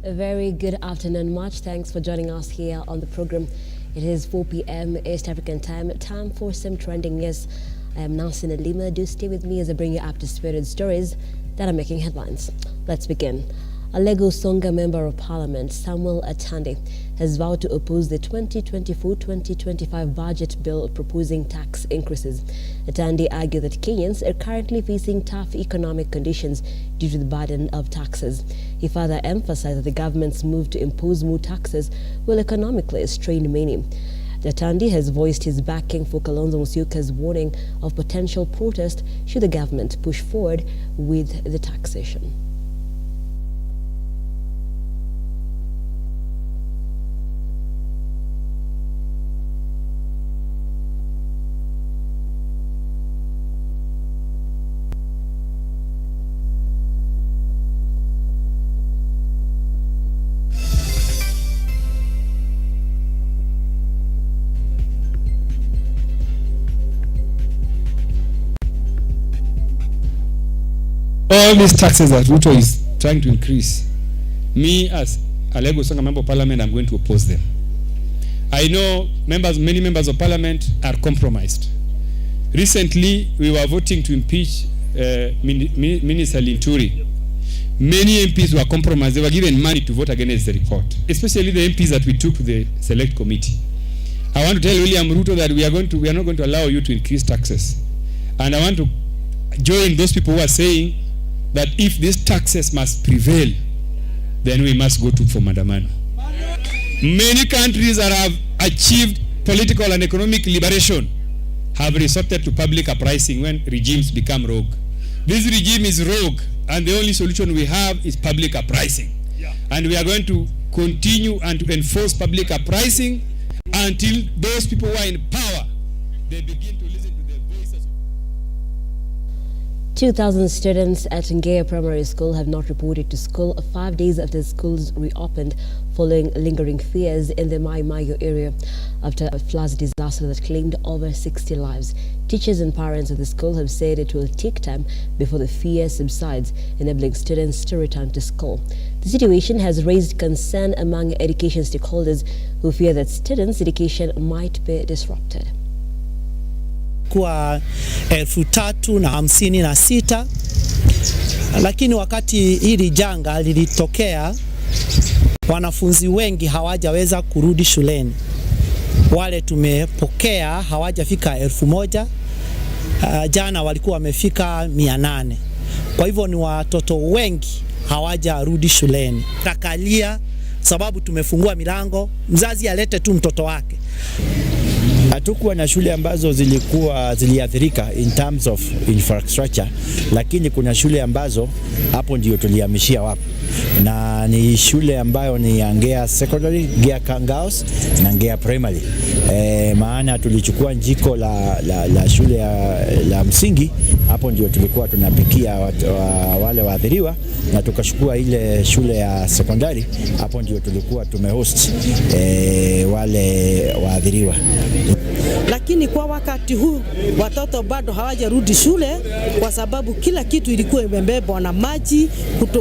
A very good afternoon, much thanks for joining us here on the program. It is 4 p.m. East African time for some trending news. I am Nancy Nalima. Do stay with me as I bring you up to speed with stories that are making headlines. Let's begin. A Lagos Songa Member of Parliament, Samuel Atandi, has vowed to oppose the 2024-2025 budget bill proposing tax increases. Atandi argued that Kenyans are currently facing tough economic conditions due to the burden of taxes. He further emphasized that the government's move to impose more taxes will economically strain many. Atandi has voiced his backing for Kalonzo Musyoka's warning of potential protest should the government push forward with the taxation. All these taxes that RUTO is trying to increase, me as a Lagos Songa Member of Parliament, I'm going to oppose them. I know many members of Parliament are compromised. Recently, we were voting to impeach Minister Linturi. Many MPs were compromised. They were given money to vote against the report, especially the MPs that we took to the select committee. I want to tell William Ruto that we are not going to allow you to increase taxes. And I want to join those people who are saying that if these taxes must prevail, then we must go for Mandamano. Many countries that have achieved political and economic liberation have resorted to public uprising when regimes become rogue. This regime is rogue, and the only solution we have is public uprising. Yeah. And we are going to continue and to enforce public uprising until those people who are in power, they begin to listen to their voices. 2,000 students at Ngea Primary School have not reported to school 5 days after schools reopened following lingering fears in the Mai Mayo area after a flood disaster that claimed over 60 lives. Teachers and parents of the school have said it will take time before the fear subsides, enabling students to return to school. The situation has raised concern among education stakeholders who fear that students' education might be disrupted. Kwa 3,056, lakini wakati hili janga lilitokea wanafunzi wengi hawajaweza kurudi shuleni. Wale tumepokea hawajafika 1,000, jana walikuwa wamefika 800. Kwa hivyo ni watoto wengi hawajarudi shuleni. Kakalia sababu tumefungua milango, mzazi alete tu mtoto wake. Hatukuwa na shule ambazo ziliathirika in terms of infrastructure, lakini kuna shule ambazo hapo ndio tulihamishia wapo. Na ni shule ambayo ni Ngea Secondary, Ngea Kangaos na Ngea Primary. Maana tulichukua njiko la shule la msingi, hapo ndio tulikuwa tunapikia wale waathiriwa, na tukachukua ile shule ya secondary, hapo ndio tulikuwa tumehost wale waathiriwa. Lakini kwa wakati huu watoto bado hawajarudi shule kwa sababu kila kitu ilikuwa imebebwa na maji,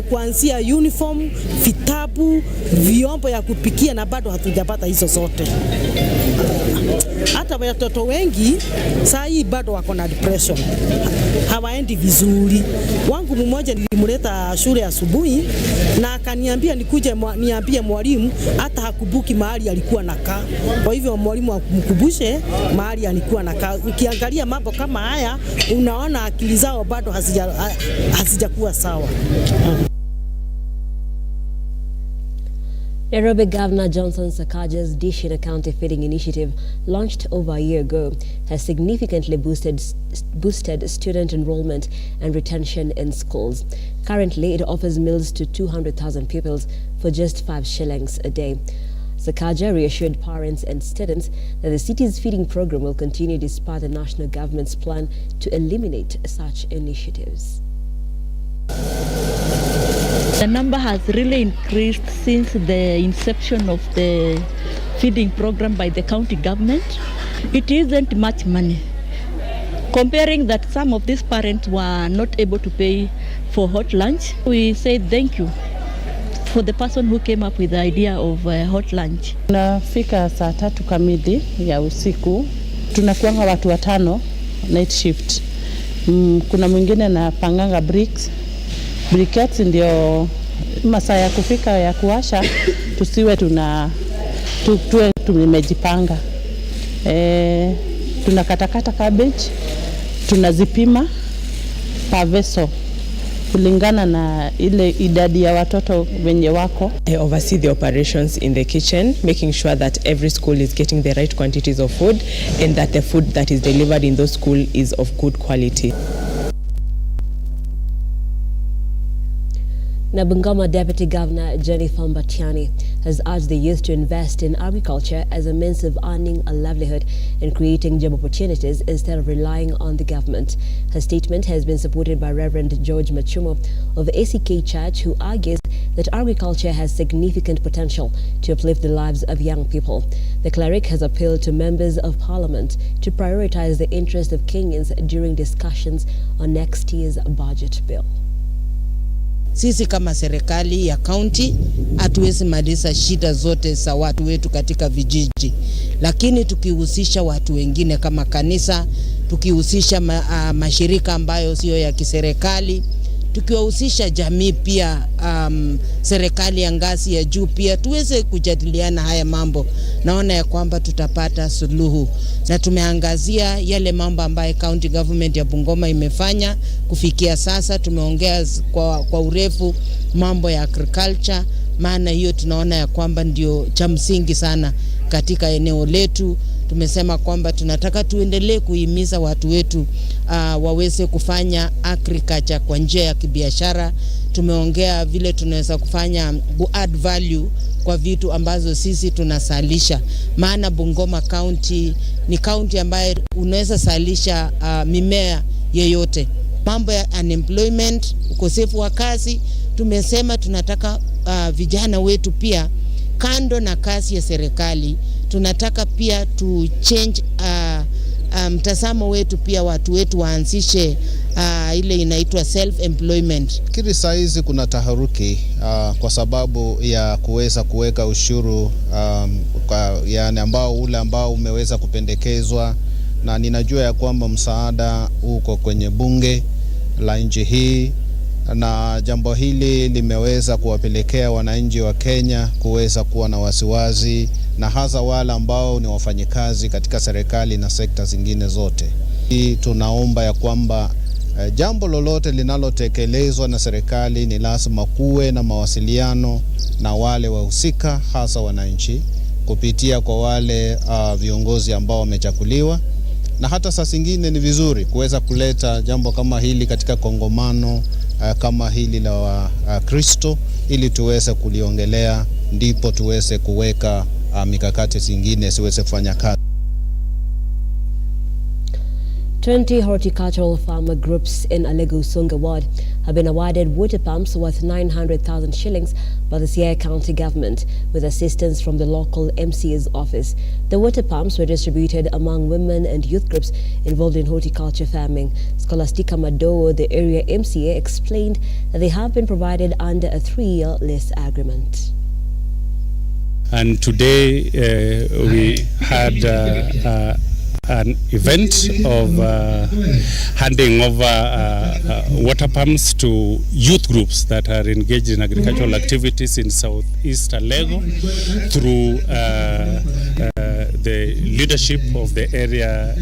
kuanzia uniform, vitabu, vyombo ya kupikia, na bado hatujapata hizo zote. Hata watoto wengi saa hii bado wako na depression, hawaendi vizuri. Wangu mmoja nilimleta shule asubuhi na akaniambia nikuje niambie mwalimu, hata hakubuki mahali alikuwa nakaa. Kwa hivyo mwalimu akumkumbushe mahali alikuwa nakaa. Ukiangalia mambo kama haya unaona akili zao bado hazijakuwa sawa. Nairobi Governor Johnson Sakaja's Dish in a County Feeding Initiative, launched over a year ago, has significantly boosted student enrollment and retention in schools. Currently, it offers meals to 200,000 pupils for just 5 shillings a day. Sakaja reassured parents and students that the city's feeding program will continue despite the national government's plan to eliminate such initiatives. The number has really increased since the inception of the feeding program by the county government. It isn't much money. Comparing that some of these parents were not able to pay for hot lunch, we say thank you for the person who came up with the idea of hot lunch. Tunafika saa 3 kamili ya usiku, tunakuanga watu 5 night shift. Kuna mwingine na panganga briquettes, ndio masaa ya kufika ya kuwasha tusiwe tuwe tumejipanga. Tunakatakata cabbage, tunazipima per vessel kulingana na ile idadi ya watoto wenye wako. I oversee the operations in the kitchen, making sure that every school is getting the right quantities of food and that the food that is delivered in those schools is of good quality. Bungoma Deputy Governor Jennifer Mbatiani has urged the youth to invest in agriculture as a means of earning a livelihood and creating job opportunities instead of relying on the government. Her statement has been supported by Reverend George Machumo of the ACK Church, who argues that agriculture has significant potential to uplift the lives of young people. The cleric has appealed to members of parliament to prioritize the interests of Kenyans during discussions on next year's budget bill. Sisi kama serikali ya county hatuwezi maliza shida zote za watu wetu katika vijiji, lakini tukihusisha watu wengine kama kanisa, tukihusisha mashirika ambayo sio ya kiserikali, tukiwahusisha jamii pia, serikali ya ngazi ya juu pia, tuweze kujadiliana haya mambo, naona ya kwamba tutapata suluhu. Na tumeangazia yale mambo ambayo county government ya Bungoma imefanya kufikia sasa. Tumeongea kwa urefu mambo ya agriculture, maana hiyo tunaona ya kwamba ndio cha msingi sana katika eneo letu. Tumesema kwamba tunataka tuendelee kuhimiza watu wetu waweze kufanya agriculture kwa njia ya kibiashara. Tumeongea vile tunaweza kufanya add value kwa vitu ambazo sisi tunasalisha, maana Bungoma County ni county ambayo unaweza salisha mimea yeyote. Mambo ya unemployment, ukosefu wa kazi, tumesema tunataka vijana wetu pia, kando na kazi ya serikali, tunataka pia tu change mtazamo wetu pia, watu wetu waanzishe ile inaitwa self employment. Kile saizi kuna taharuki kwa sababu ya kuweza kuweka ushuru yani ambao umeweza kupendekezwa, na ninajua ya kwamba msaada uko kwenye bunge la nchi hii, na jambo hili limeweza kuwapelekea wananchi wa Kenya kuweza kuwa na wasiwasi, na hasa wale ambao ni wafanyikazi katika serikali na sekta zingine zote. Tunaomba ya kwamba jambo lolote linalotekelezwa na serikali ni lazima kuwe na mawasiliano na wale wahusika, hasa wananchi, kupitia kwa wale viongozi ambao wamechaguliwa. Na hata saa zingine ni vizuri kuweza kuleta jambo kama hili katika kongamano kama hili la Kristo, ili tuweze kuliongelea, ndipo tuweze kuweka mikakati zingine siweze kufanya kazi. 20 horticultural farmer groups in Alego Sunga ward have been awarded water pumps worth 900,000 shillings by the Siaya County government with assistance from the local MCA's office. The water pumps were distributed among women and youth groups involved in horticulture farming. Scholastica Mado, the area MCA, explained that they have been provided under a 3-year lease agreement. And today we had an event of handing over water pumps to youth groups that are engaged in agricultural activities in Southeast Alego through the leadership of the area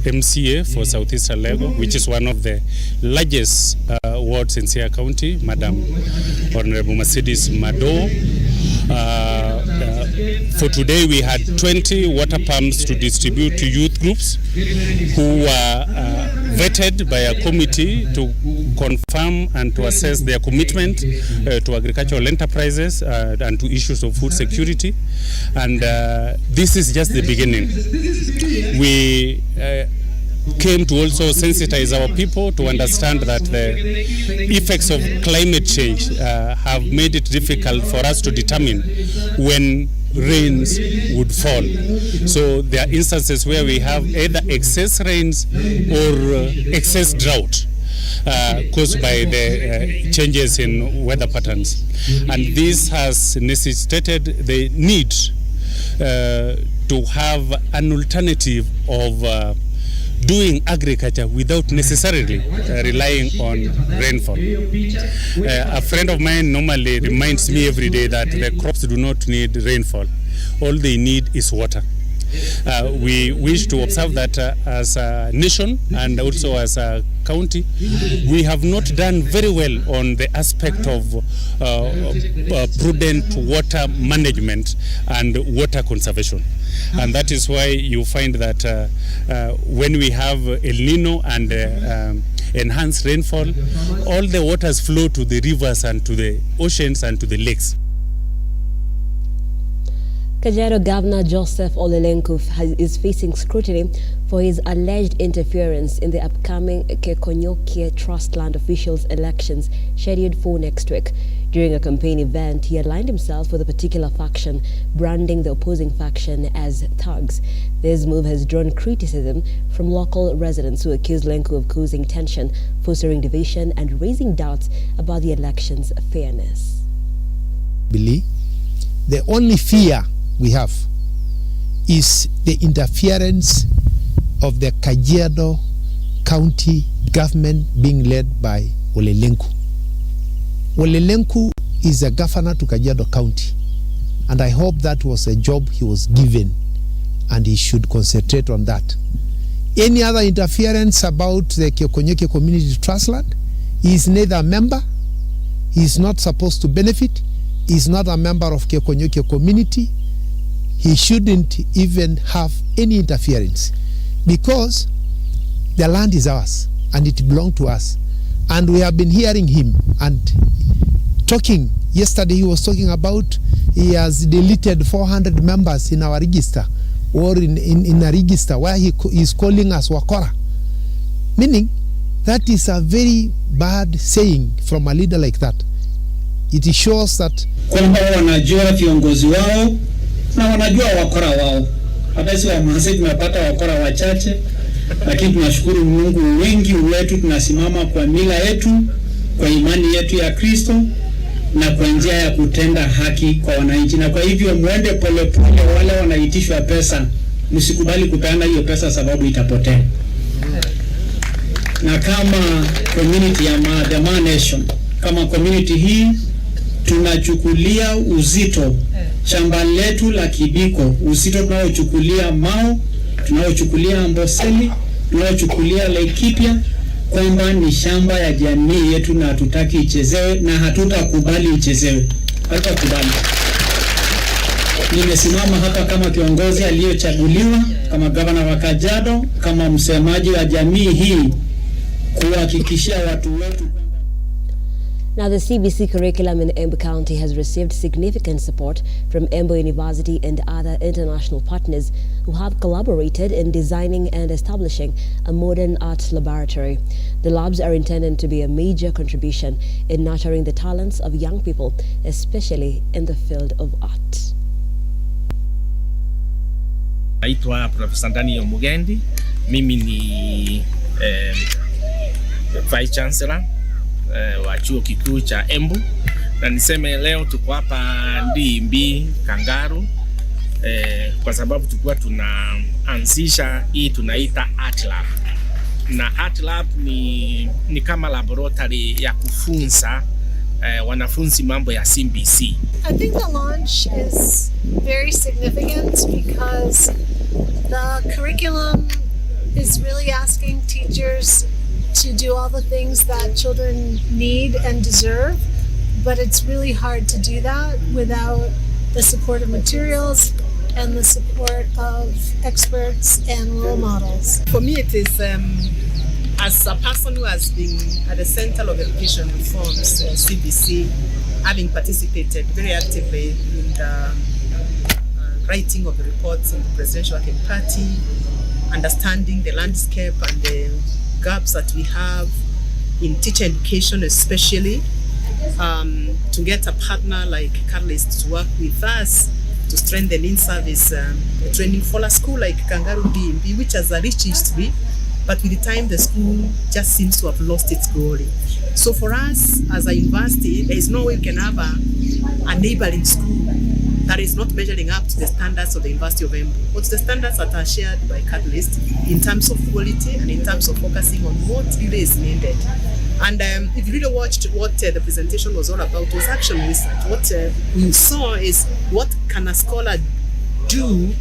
MCA for Southeast Alego, which is one of the largest wards in Siaya County, Madam Honorable Mercedes Mado. For today we had 20 water pumps to distribute to youth groups who were vetted by a committee to confirm and to assess their commitment to agricultural enterprises and to issues of food security. And this is just the beginning. We came to also sensitize our people to understand that the effects of climate change have made it difficult for us to determine when rains would fall. So there are instances where we have either excess rains or excess drought. caused by the changes in weather patterns. And this has necessitated the need to have an alternative of doing agriculture without necessarily relying on rainfall. A friend of mine normally reminds me every day that the crops do not need rainfall. All they need is water. We wish to observe that as a nation and also as a county, we have not done very well on the aspect of prudent water management and water conservation. And that is why you find that when we have El Nino and enhanced rainfall, all the waters flow to the rivers and to the oceans and to the lakes. Kajiado Governor Joseph Olelenku is facing scrutiny for his alleged interference in the upcoming Kekonyokie Trust Land Officials elections scheduled for next week. During a campaign event, he aligned himself with a particular faction, branding the opposing faction as thugs. This move has drawn criticism from local residents who accuse Lenku of causing tension, fostering division, and raising doubts about the election's fairness. Billy, the only fear we have is the interference of the Kajiado County government being led by Olelenku. Olelenku is a governor to Kajiado County, and I hope that was a job he was given and he should concentrate on that. Any other interference about the Kekonyokie Community Trust Land, he is neither a member, he is not supposed to benefit, he is not a member of Kekonyokie community. He shouldn't even have any interference because the land is ours and it belongs to us. And we have been hearing him and talking. Yesterday he was talking about he has deleted 400 members in our register or in a register where he is calling us Wakora. Meaning that is a very bad saying from a leader like that. It shows that kwamba wanajua viongozi wao na wanajua wakora wao. Hata sisi wa Maasai tumepata wakora wachache, lakini tunashukuru Mungu wengi wetu tunasimama kwa mila yetu, kwa imani yetu ya Kristo na kwa njia ya kutenda haki kwa wananchi. Na kwa hivyo muende polepole, wale wanaitishwa pesa, msikubali kupeana hiyo pesa sababu itapotea. Na kama community ya the Man Nation, kama community hii tunachukulia uzito shamba letu la Kibiko, uzito tunaochukulia Mao, tunaochukulia Amboseli, tunaochukulia Laikipia, kwamba ni shamba ya jamii yetu na hatutaki ichezewe na hatutakubali ichezewe. Hatutakubali. Nimesimama hapa kama kiongozi aliyochaguliwa kama gavana wa Kajiado, kama msemaji wa jamii hii kuhakikishia watu wetu. Now, the CBC curriculum in Embu County has received significant support from Embu University and other international partners who have collaborated in designing and establishing a modern arts laboratory. The labs are intended to be a major contribution in nurturing the talents of young people, especially in the field of art. Naitwa Profesa Daniel Mugendi. Mimi ni Vice Chancellor wa chuo kikuu cha Embu, na niseme leo tuko hapa Ndimbi Kangaru kwa sababu tulikuwa tunaanzisha hii tunaita Art Lab. Na Art Lab ni kama laboratory ya kufunza wanafunzi mambo ya CBC. I think the launch is very significant because the curriculum is really asking teachers to do all the things that children need and deserve, but it's really hard to do that without the support of materials and the support of experts and role models. For me, it is as a person who has been at the Center of Education Reforms, CBC, having participated very actively in the writing of the reports in the Presidential Working Party, understanding the landscape and the gaps that we have in teacher education, especially to get a partner like Catalyst to work with us to strengthen in-service training for a school like Kangaru DMB, which has a rich history but with the time the school just seems to have lost its glory. So for us as a university, there is no way we can have a neighboring school that is not measuring up to the standards of the University of Embu, or to the standards that are shared by Catalyst in terms of quality and in terms of focusing on what really is needed. And if you really watched what the presentation was all about, it was action research. What we saw is what can a scholar do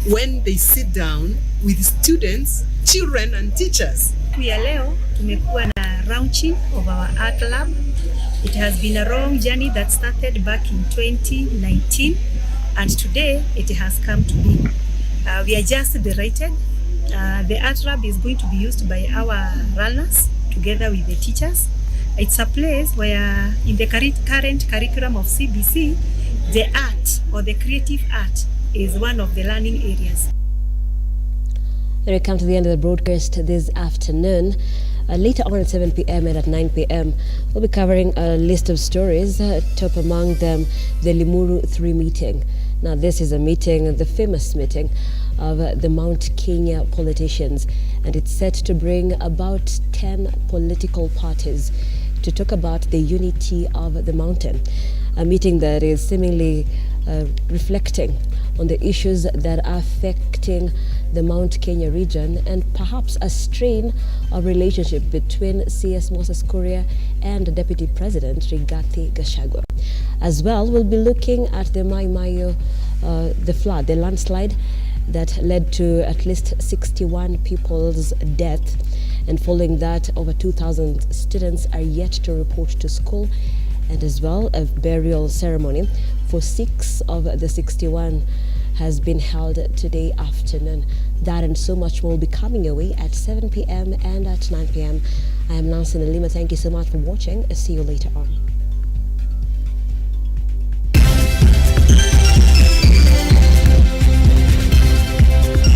when they sit down with students, children and teachers. Ya leo tumekuwa na launching of our art lab. It has been a long journey that started back in 2019, and today it has come to be. We are just delighted. The art lab is going to be used by our runners together with the teachers. It's a place where in the current curriculum of CBC, the art or the creative art is one of the learning areas. There we come to the end of the broadcast this afternoon. Later on at 7 p.m. and at 9 p.m. we'll be covering a list of stories, top among them the Limuru 3 meeting. Now this is a meeting, the famous meeting of the Mount Kenya politicians, and it's set to bring about 10 political parties to talk about the unity of the mountain. A meeting that is seemingly reflecting on the issues that are affecting the Mount Kenya region and perhaps a strain of relationship between CS Moses Kuria and Deputy President Rigathi Gachagua. As well, we'll be looking at the Mai Mahiu, the flood, the landslide that led to at least 61 people's death, and following that over 2,000 students are yet to report to school, and as well a burial ceremony for 6 of the 61 has been held today afternoon. That and so much more will be coming your way at 7 p.m. and at 9 p.m. I am Nancy Nalima. Thank you so much for watching. See you later on.